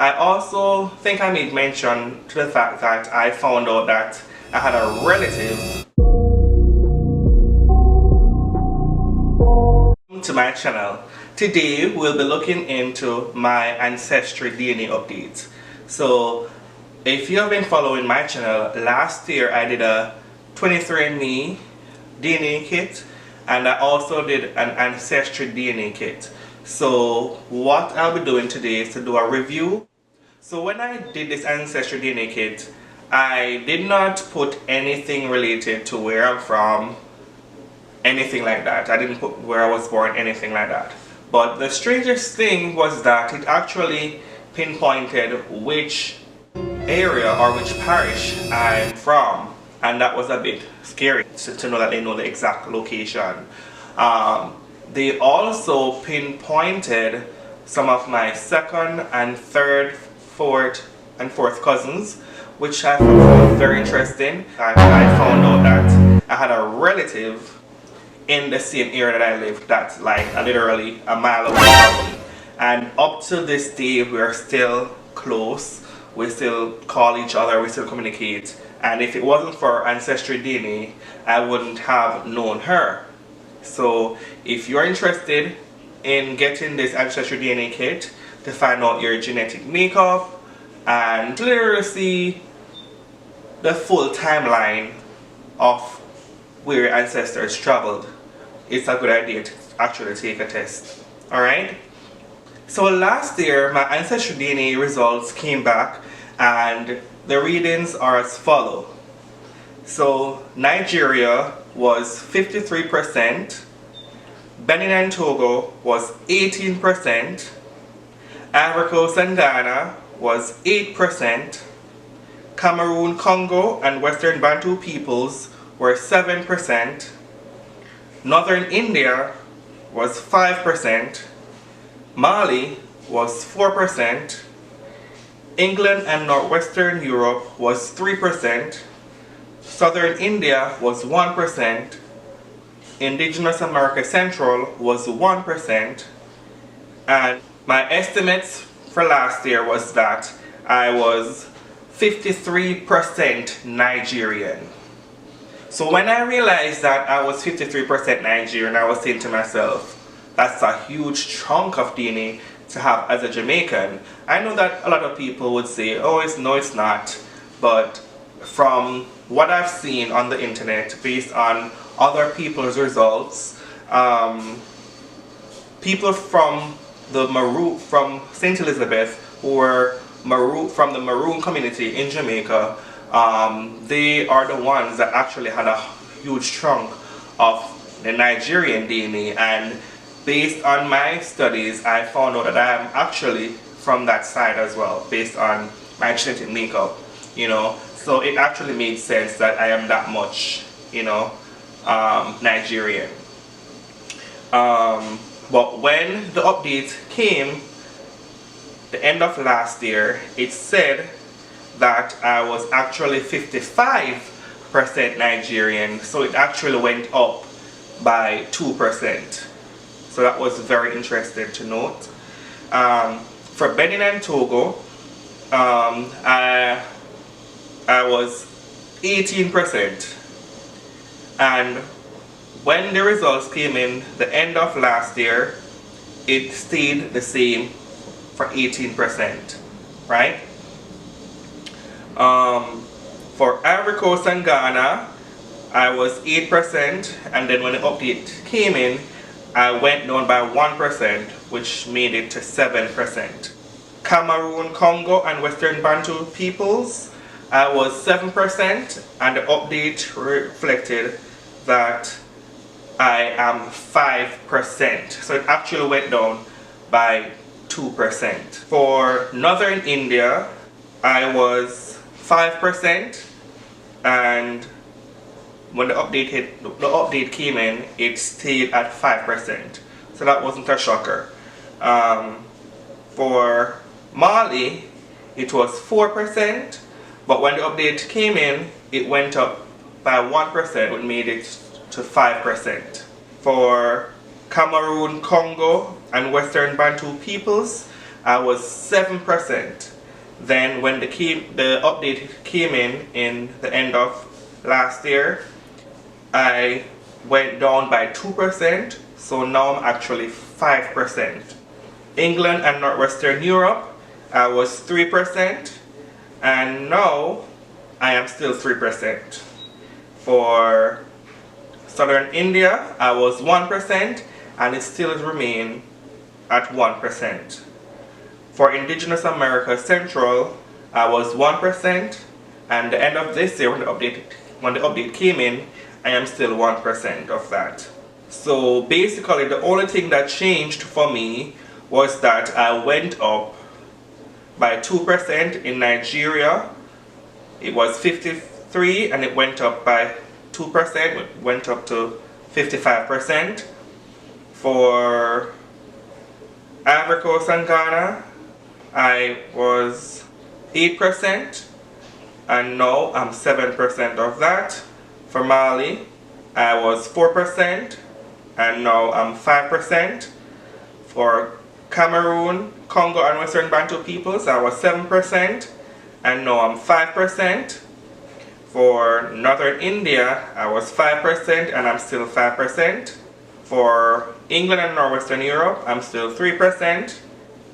I also think I made mention to the fact that I found out that I had a relative to my channel. Today we'll be looking into my ancestry DNA updates. So if you have been following my channel, last year I did a 23andMe DNA kit, and I also did an ancestry DNA kit. So what I'll be doing today is to do a review. So when I did this ancestry DNA kit, I did not put anything related to where I'm from, anything like that. I didn't put where I was born, anything like that. But the strangest thing was that it actually pinpointed which area or which parish I'm from, and that was a bit scary to know that they know the exact location. They also pinpointed some of my second and third, fourth and fourth cousins, which I found very interesting. I found out that I had a relative in the same area that I lived, that's like literally a mile away from me. And up to this day, we're still close. We still call each other, we still communicate. And if it wasn't for Ancestry DNA, I wouldn't have known her. So if you're interested in getting this Ancestry DNA kit to find out your genetic makeup and literally see the full timeline of where your ancestors traveled, it's a good idea to actually take a test. Alright? So last year my ancestry DNA results came back and the readings are as follow. So Nigeria was 53%, Benin and Togo was 18%, Ivory Coast and Ghana was 8%, Cameroon, Congo and Western Bantu peoples were 7%, Northern India was 5%, Mali was 4%, England and Northwestern Europe was 3%, Southern India was 1%, Indigenous America Central was 1%, and my estimates for last year was that I was 53% Nigerian. So when I realized that I was 53% Nigerian, I was saying to myself, that's a huge chunk of DNA to have as a Jamaican. I know that a lot of people would say, oh, it's not. But from what I've seen on the internet, based on other people's results, people from from St. Elizabeth, who were from the Maroon community in Jamaica, they are the ones that actually had a huge chunk of the Nigerian DNA, and based on my studies I found out that I am actually from that side as well, based on my genetic makeup, you know. So it actually made sense that I am that much, you know, Nigerian. But when the update came the end of last year, it said that I was actually 55% Nigerian, so it actually went up by 2%. So that was very interesting to note. For Benin and Togo, I was 18%, and when the results came in the end of last year, it stayed the same for 18%, right? For Ivory Coast and Ghana, I was 8%, and then when the update came in, I went down by 1%, which made it to 7%. Cameroon, Congo, and Western Bantu peoples, I was 7%, and the update reflected that I am 5%. So it actually went down by 2%. For Northern India, I was 5%, and when the update came in, it stayed at 5%. So that wasn't a shocker. For Mali, it was 4%, but when the update came in, it went up by 1%, which made it to 5%. For Cameroon, Congo, and Western Bantu peoples, I was 7%. Then when the update came in the end of last year, I went down by 2%, so now I'm actually 5%. England and Northwestern Europe, I was 3%, and now I am still 3%. For Southern India, I was 1%, and it still remains at 1%. For Indigenous America Central, I was 1%, and the end of this year, when the update came in, I am still 1% of that. So basically, the only thing that changed for me was that I went up by 2% in Nigeria. It was 53, and it went up by 2%, it went up to 55%. For Ivory Coast and Ghana, I was 8%, and now I'm 7% of that. For Mali, I was 4%, and now I'm 5%. For Cameroon, Congo, and Western Bantu peoples, I was 7%, and now I'm 5%. For Northern India, I was 5%, and I'm still 5%. For England and Northwestern Europe, I'm still 3%.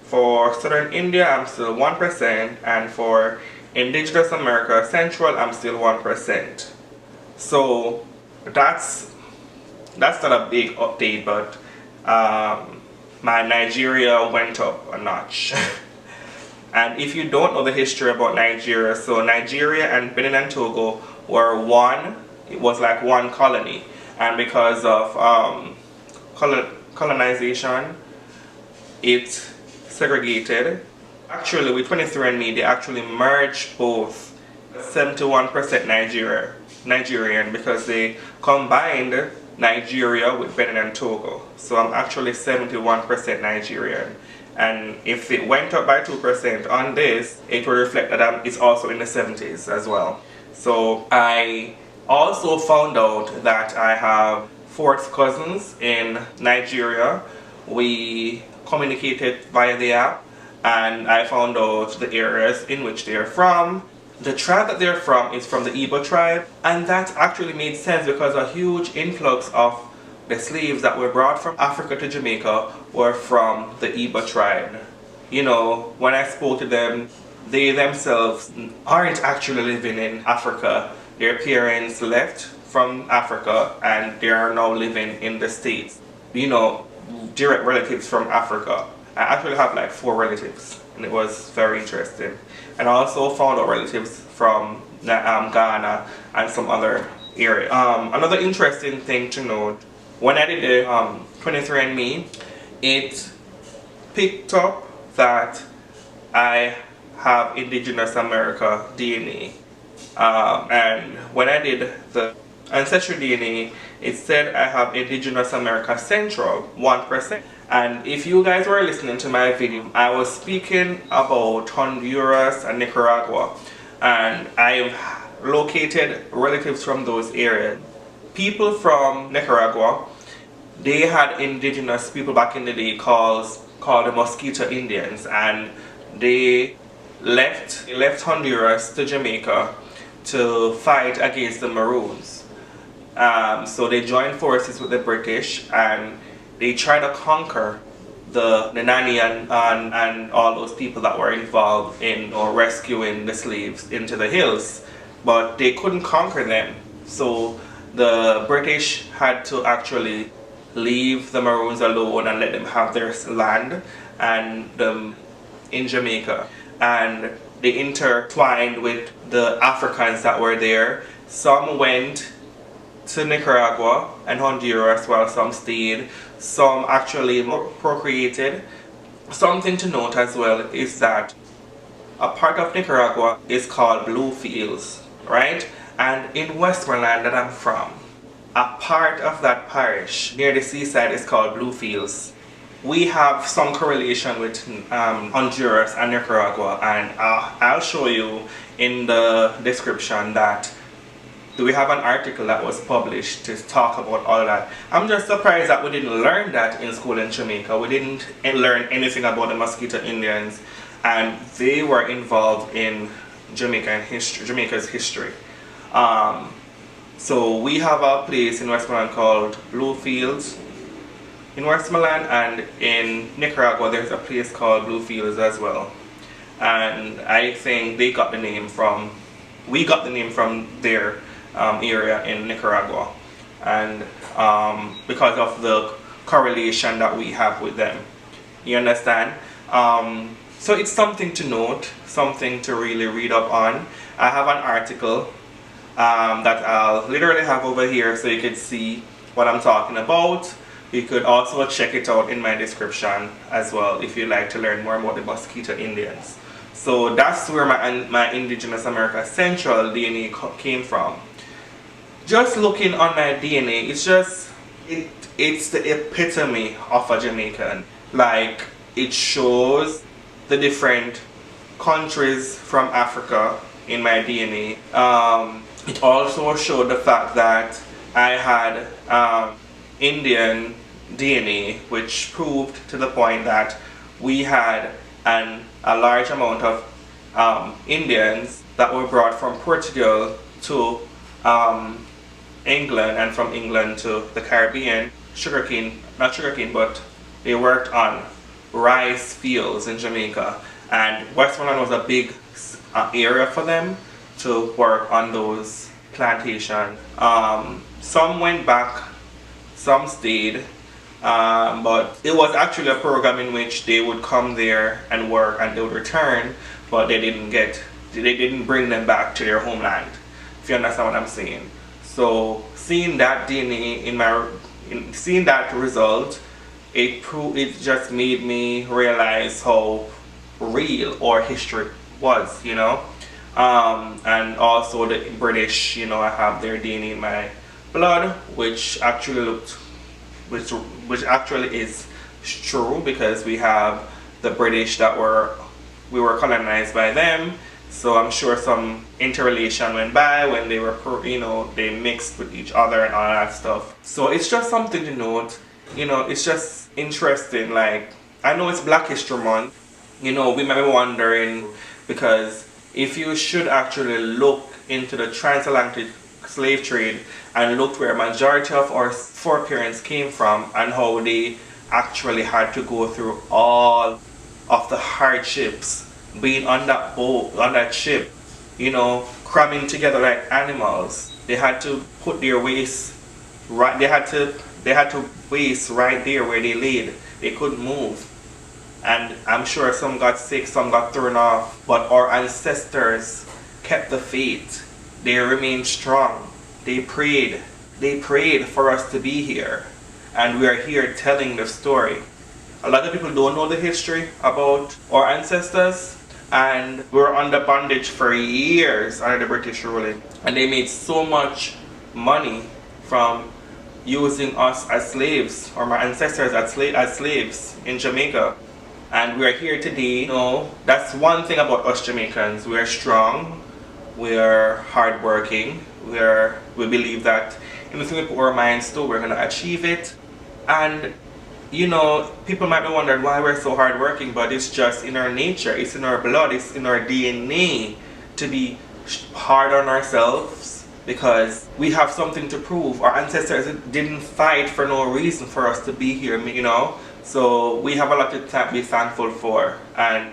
For Southern India, I'm still 1%, and for Indigenous America Central, I'm still 1%. So that's not a big update, but my Nigeria went up a notch. And if you don't know the history about Nigeria, so Nigeria and Benin and Togo were it was like one colony, and because of colonization, it segregated. Actually, with 23andMe, they actually merged both 71% Nigerian, because they combined Nigeria with Benin and Togo. So I'm actually 71% Nigerian. And if it went up by 2% on this, it will reflect that it's also in the 70s as well. So I also found out that I have fourth cousins in Nigeria. We communicated via the app, and I found out the areas in which they're from. The tribe that they're from is from the Igbo tribe, and that actually made sense because a huge influx of the slaves that were brought from Africa to Jamaica were from the Igbo tribe. You know, when I spoke to them, they themselves aren't actually living in Africa. Their parents left from Africa and they are now living in the States. You know, direct relatives from Africa. I actually have like 4 relatives, and it was very interesting. And I also found out relatives from Ghana and some other area. Another interesting thing to note, when I did the 23andMe, it picked up that I have Indigenous America DNA. And when I did the Ancestry DNA, it said I have Indigenous America Central, 1%. And if you guys were listening to my video, I was speaking about Honduras and Nicaragua. And I've located relatives from those areas. People from Nicaragua, they had indigenous people back in the day called the Miskito Indians, and they left Honduras to Jamaica to fight against the Maroons. So they joined forces with the British, and they tried to conquer the Nani and all those people that were involved in rescuing the slaves into the hills, but they couldn't conquer them. So the British had to actually leave the Maroons alone and let them have their land and in Jamaica. And they intertwined with the Africans that were there. Some went to Nicaragua and Honduras while some stayed. Some actually procreated. Something to note as well is that a part of Nicaragua is called Bluefields, right? And in Westmoreland that I'm from, a part of that parish near the seaside is called Bluefields. We have some correlation with Honduras and Nicaragua, and I'll show you in the description that we have an article that was published to talk about all that. I'm just surprised that we didn't learn that in school in Jamaica. We didn't learn anything about the Miskito Indians, and they were involved in Jamaica's history. So we have a place in Westmoreland called Bluefields in Westmoreland, and in Nicaragua there's a place called Bluefields as well. And I think we got the name from their area in Nicaragua, and because of the correlation that we have with them. You understand? So it's something to note, something to really read up on. I have an article that I'll literally have over here so you can see what I'm talking about. You could also check it out in my description as well if you'd like to learn more about the Miskito Indians. So that's where my Indigenous America Central DNA came from. Just looking on my DNA, it's the epitome of a Jamaican. Like, it shows the different countries from Africa in my DNA. It also showed the fact that I had Indian DNA, which proved to the point that we had a large amount of Indians that were brought from Portugal to England, and from England to the Caribbean. Not sugarcane, but they worked on rice fields in Jamaica, and Westmoreland was a big area for them to work on those plantations. Some went back, some stayed, but it was actually a program in which they would come there and work and they would return, but they didn't bring them back to their homeland, if you understand what I'm saying. So seeing that DNA seeing that result, it just made me realize how real our history was, you know. And also the British, you know, I have their DNA in my blood, which actually is true, because we have the British that we were colonized by them. So I'm sure some interrelation went by when they were, you know, they mixed with each other and all that stuff. So it's just something to note, you know. It's just interesting. Like, I know it's Black History Month, you know, we might be wondering, because if you should actually look into the transatlantic slave trade and look where a majority of our foreparents came from and how they actually had to go through all of the hardships being on that boat, on that ship, you know, cramming together like animals. They had to put their waste right, they had to waste right there where they laid. They couldn't move. And I'm sure some got sick, some got thrown off, but our ancestors kept the faith. They remained strong. They prayed for us to be here, and we are here telling the story. A lot of people don't know the history about our ancestors, and we were under bondage for years under the British ruling, and they made so much money from using us as slaves, or my ancestors as slaves in Jamaica. And we are here today. You know, that's one thing about us Jamaicans. We are strong, we are hardworking, we believe that anything we put our minds to, we're gonna achieve it. And you know, people might be wondering why we're so hardworking, but it's just in our nature, it's in our blood, it's in our DNA to be hard on ourselves, because we have something to prove. Our ancestors didn't fight for no reason for us to be here, you know. So we have a lot to be thankful for, and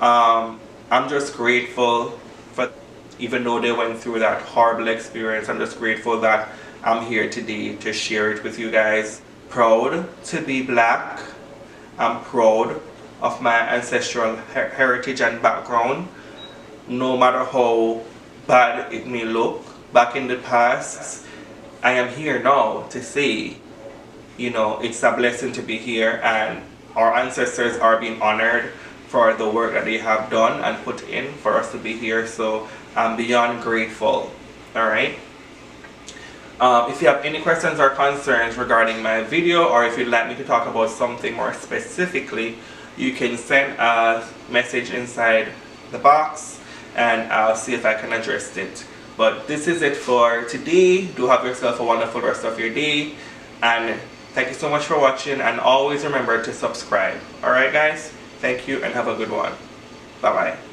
I'm just grateful for, even though they went through that horrible experience, I'm just grateful that I'm here today to share it with you guys. Proud to be Black. I'm proud of my ancestral heritage and background. No matter how bad it may look back in the past, I am here now to say, you know, it's a blessing to be here, and our ancestors are being honored for the work that they have done and put in for us to be here. So I'm beyond grateful. Alright? If you have any questions or concerns regarding my video, or if you'd like me to talk about something more specifically, you can send a message inside the box and I'll see if I can address it. But this is it for today. Do have yourself a wonderful rest of your day, and thank you so much for watching, and always remember to subscribe. Alright guys, thank you and have a good one. Bye bye.